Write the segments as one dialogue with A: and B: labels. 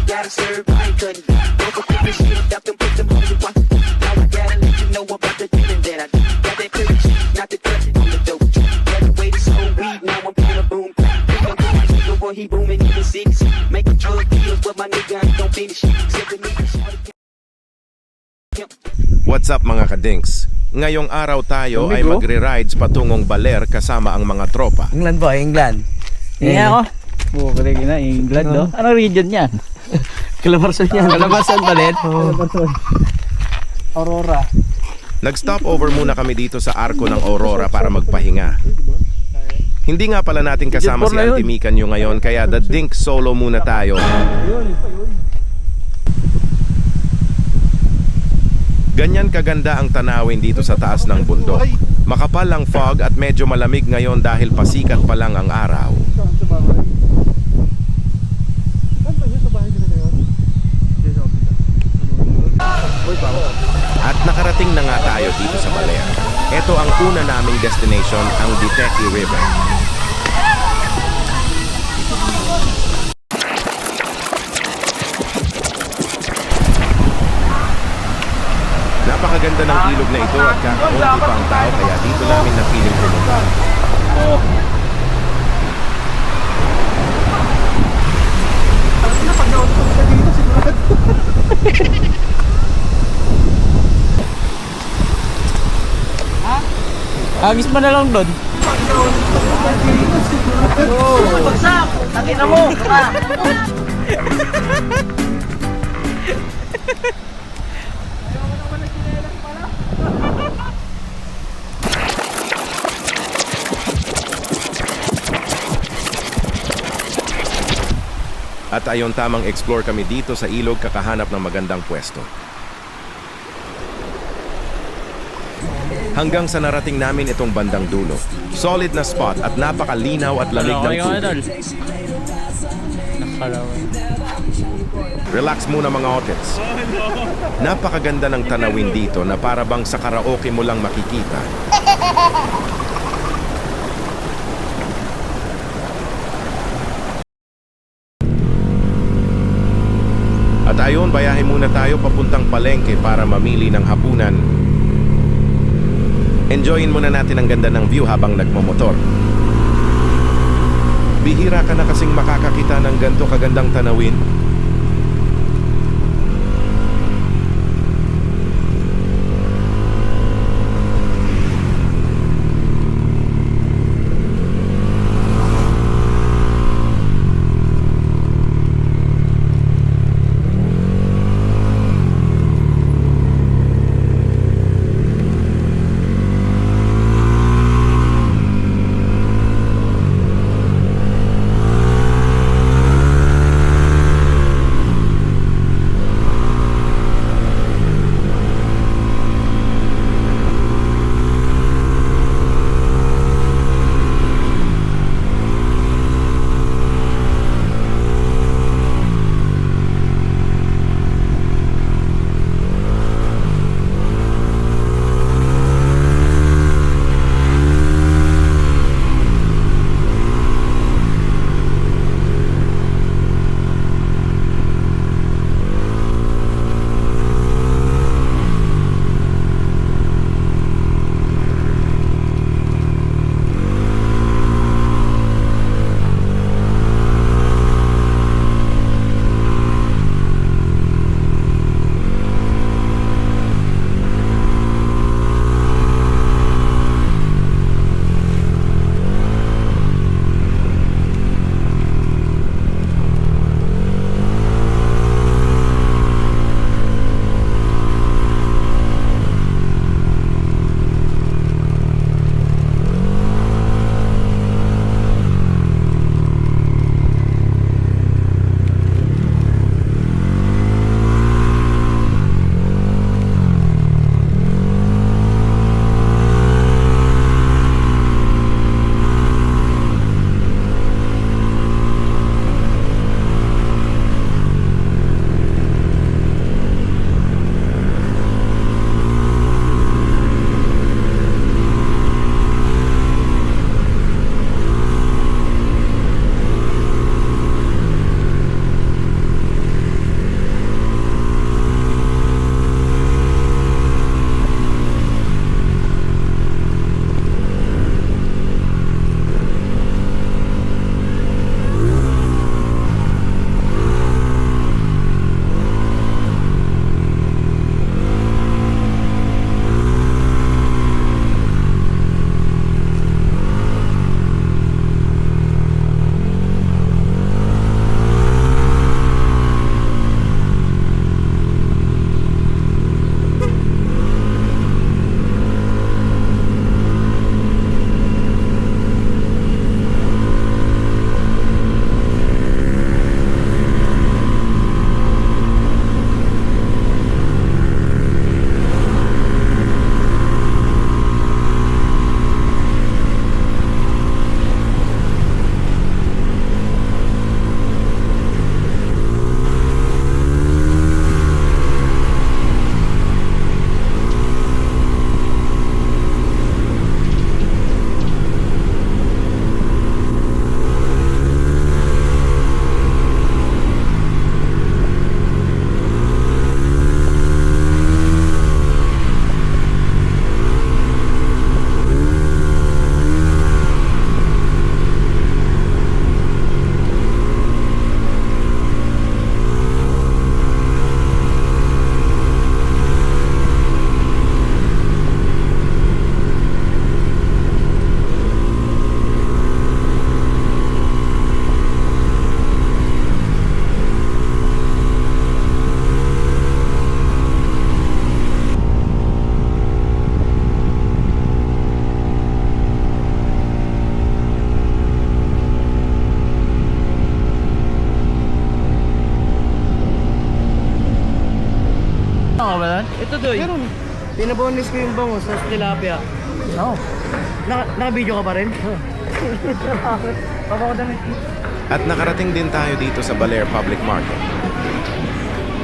A: gotta serve, I ain't cutting. Don't go put this shit up, them put them hoes in one. Now I gotta let you know about the feeling that I do. Got that clear shit, not the cut on the dope. Got the way to soul weed, now I'm playing a boom. Pick up my nigga, boy, he booming in the cities. Making drug deals, but my nigga ain't gon' finish. Sipping me,
B: What's up mga kadinks? Ngayong araw tayo ay magre-rides patungong Baler kasama ang mga tropa.
C: England boy, England.
D: Iya ako. Bukod na England, no? Anong region niya?
C: Calabarzon yan. Calabarzon pa din.
D: Calabarzon. Aurora.
B: Nag-stop over muna kami dito sa Arko ng Aurora para magpahinga. Hindi nga pala natin kasama si Auntie Mika nyo ngayon kaya the dink solo muna tayo. Ganyan kaganda ang tanawin dito sa taas ng bundok. Makapal ang fog at medyo malamig ngayon dahil pasikat pa lang ang araw. At nakarating na nga tayo dito sa Baler. Ito ang una naming destination, ang Diteki River. Napakaganda ng ilog na ito at kakaunti pa ang tao kaya dito namin napiling pumunta.
D: Agis mo na lang doon.
C: Bagsak! Takina mo!
B: At ayon tamang explore kami dito sa ilog kakahanap ng magandang pwesto. Hanggang sa narating namin itong bandang dulo. Solid na spot at napakalinaw at lamig ng tubig. Relax muna mga otets. Napakaganda ng tanawin dito na para bang sa karaoke mo lang makikita. At ayon, bayahe muna tayo papuntang palengke para mamili ng hapunan. Enjoyin muna natin ang ganda ng view habang nagmamotor. Bihira ka na kasing makakakita ng ganito kagandang tanawin.
D: ba doon?
C: Ito doy. Meron. Pinabonis ko yung bangus sa tilapia.
D: Oo.
C: Naka-video ka pa rin?
B: At nakarating din tayo dito sa Baler Public Market.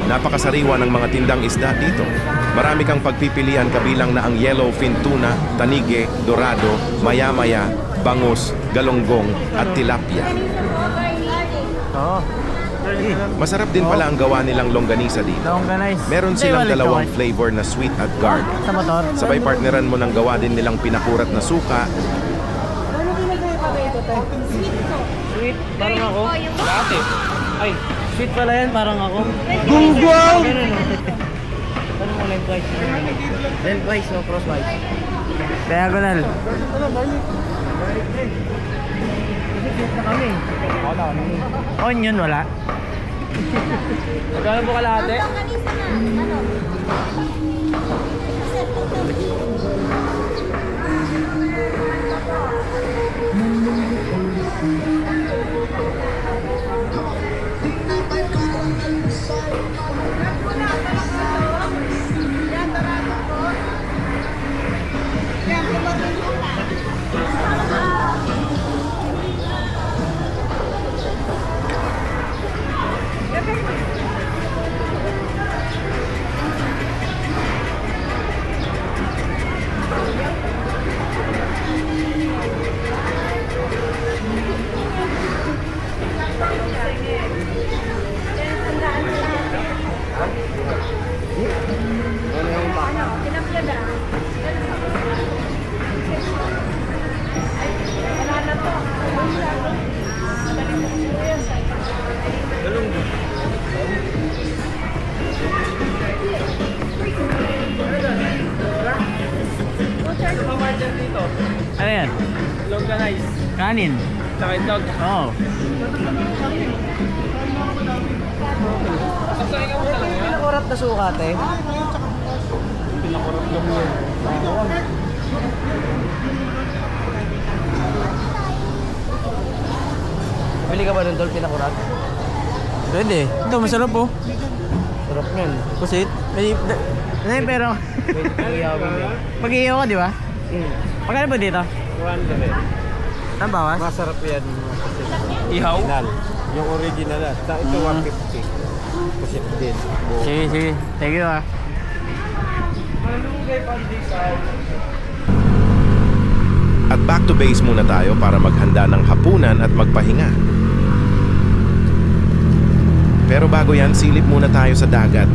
B: Napakasariwa ng mga tindang isda dito. Marami kang pagpipilian kabilang na ang yellowfin tuna, tanige, dorado, maya-maya, bangus, galonggong at tilapia.
D: Oo.
B: Masarap din pala ang gawa nilang longganisa dito.
D: Longganise.
B: Meron silang dalawang flavor na sweet at guard.
D: Sa motor.
B: Sabay partneran mo ng gawa din nilang pinakurat na suka,
C: Sweet, parang ako. Latte. Ay, sweet pala yan, parang ako.
D: Gunggong!
C: Ganun o. Ano mo lengthwise? Lengthwise o crosswise?
D: Diagonal.
C: Na kami.
D: Onion wala.
C: Magkano po kalahati?
D: Ano yan?
C: Longganise.
D: Kanin.
C: Tsaka itlog.
D: Oo.
C: Pinakurat na sukat eh. Bili ka ba ng tol pinakurat?
D: Pwede. Ito, masarap po.
C: Sarap yan.
D: Kusit. Pero
C: Pwede kang iyawin yan.
D: pag-iiyaw ka, di ba? Magkano po dito?
C: 100.
D: Ang bawas?
E: Masarap yan.
C: Ihaw?
E: Original. Yung original na. Ito 150. Kasi din.
D: Sige, sige. Thank you ah.
B: at back to base muna tayo para maghanda ng hapunan at magpahinga. Pero bago yan, silip muna tayo sa dagat.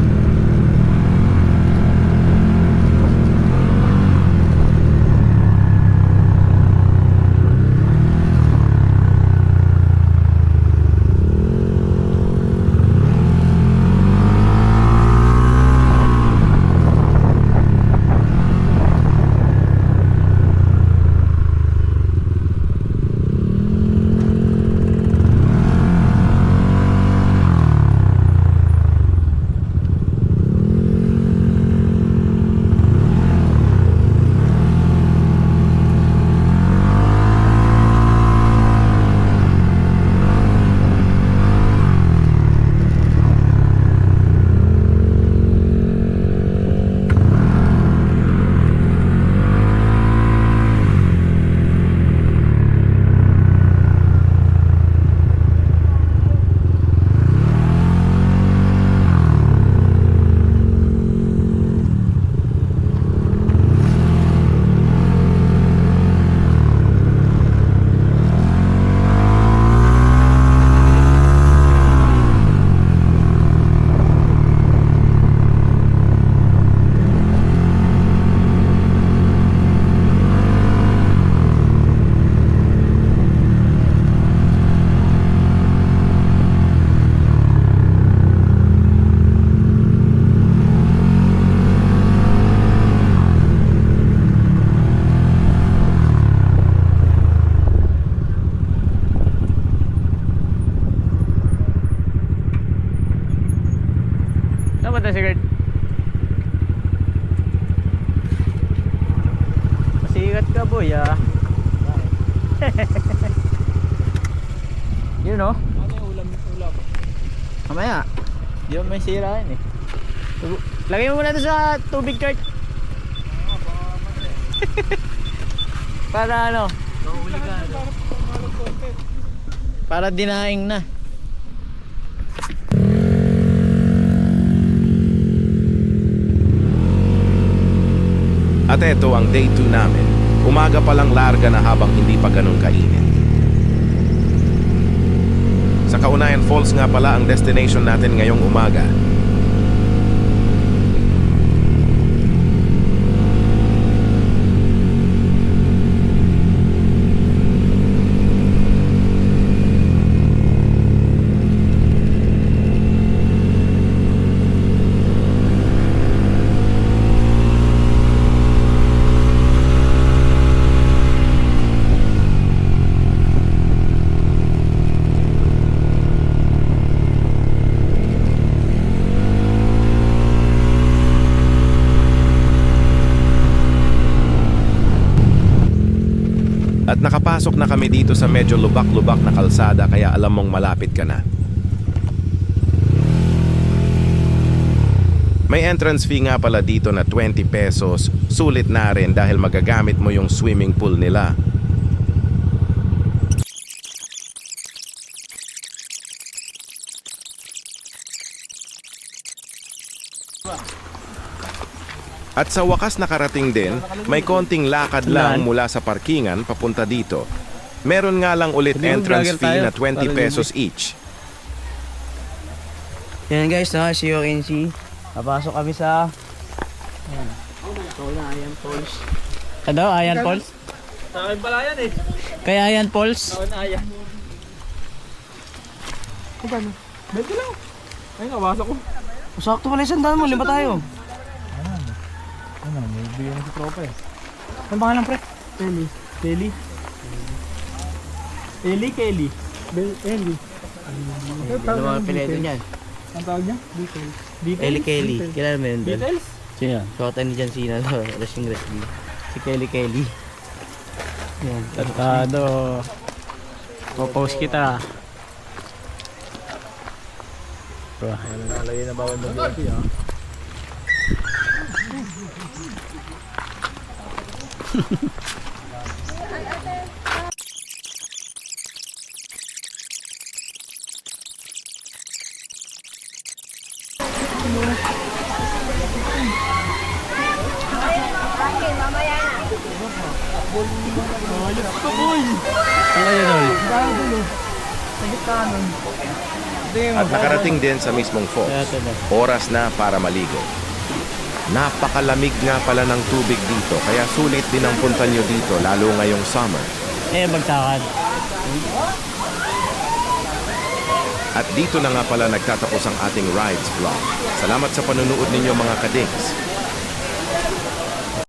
D: Dapat na sigaret. Masigat ka boy ah. You know?
C: Ano yung ulam?
D: Mamaya. Di ba may sira yan eh. Lagay mo muna ito sa tubig, Kurt. Para ano? Para dinaing na.
B: At eto ang day 2 namin. Umaga pa lang larga na habang hindi pa ganun kainit. Sa Kaunayan Falls nga pala ang destination natin ngayong umaga. At nakapasok na kami dito sa medyo lubak-lubak na kalsada kaya alam mong malapit ka na. May entrance fee nga pala dito na 20 pesos. Sulit na rin dahil magagamit mo yung swimming pool nila. At sa wakas nakarating din, may konting lakad lang mula sa parkingan papunta dito. Meron nga lang ulit entrance fee na 20 pesos each.
C: Yan guys, as you can see, napasok kami sa Ayan Falls.
D: Ano? Ayan Falls?
C: Sa akin pala yan eh.
D: Kaya Ayan Falls?
C: Ayan. Kano? Bento lang. Ay, nabasa ko. Sakto pala isang daan mo, lima tayo.
D: Ano, may bigyan na si tropa eh.
C: Ano pangalan pre? Kelly. Kelly? Kelly? Ellie. Ano mga pileto niyan?
D: Ang tawag niya?
C: Kelly. Kilala mo yun doon?
D: Details? Siya.
C: Kota ni John Cena, Rushing Wrestling. Si Kelly. Yan.
D: Tantado. Popost kita.
E: Nalagay na bawal mag-duty ha.
B: At nakarating din sa mismong falls. Oras na para maligo. Napakalamig nga pala ng tubig dito kaya sulit din ang punta nyo dito lalo ngayong summer.
D: Magtakad.
B: At dito na nga pala nagtatapos ang ating rides vlog. Salamat sa panunood ninyo mga kadings.